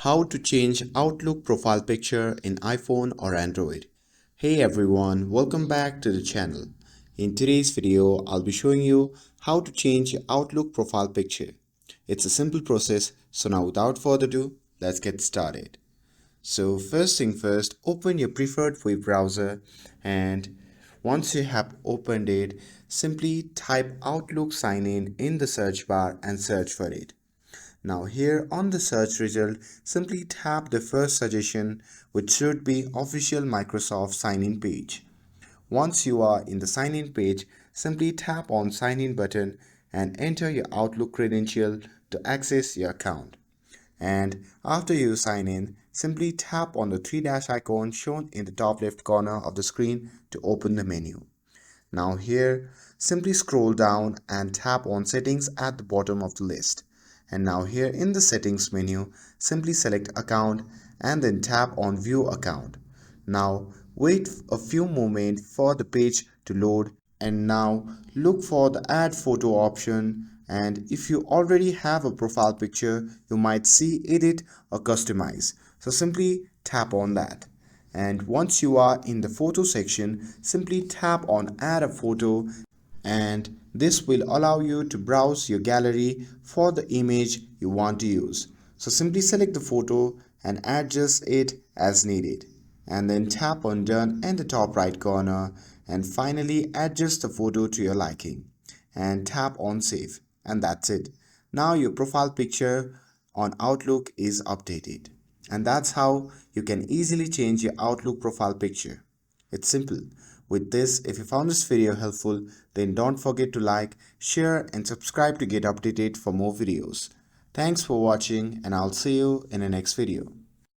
How to change Outlook profile picture in iPhone or Android. Hey everyone, welcome back to the channel. In today's video, I'll be showing you how to change Outlook profile picture. It's a simple process, so now without further ado, let's get started. So first thing first, open your preferred web browser, and once you have opened it, simply type Outlook sign in the search bar and search for it. Now here on the search result, simply tap the first suggestion, which should be official Microsoft sign-in page. Once you are in the sign-in page, simply tap on sign in button and enter your Outlook credential to access your account. And after you sign in, simply tap on the three dash icon shown in the top left corner of the screen to open the menu. Now here, simply scroll down and tap on settings at the bottom of the list. And now here in the settings menu, simply select account and then tap on view account. Now wait a few moments for the page to load, and now look for the add photo option, and if you already have a profile picture, you might see edit or customize. So simply tap on that. And once you are in the photo section, simply tap on add a photo, and this will allow you to browse your gallery for the image you want to use. So simply select the photo and adjust it as needed, and then tap on done in the top right corner, and finally adjust the photo to your liking and tap on save, and that's it. Now your profile picture on Outlook is updated, and that's how you can easily change your Outlook profile picture. It's simple. With this, if you found this video helpful, then don't forget to like, share and subscribe to get updated for more videos. Thanks for watching, and I'll see you in the next video.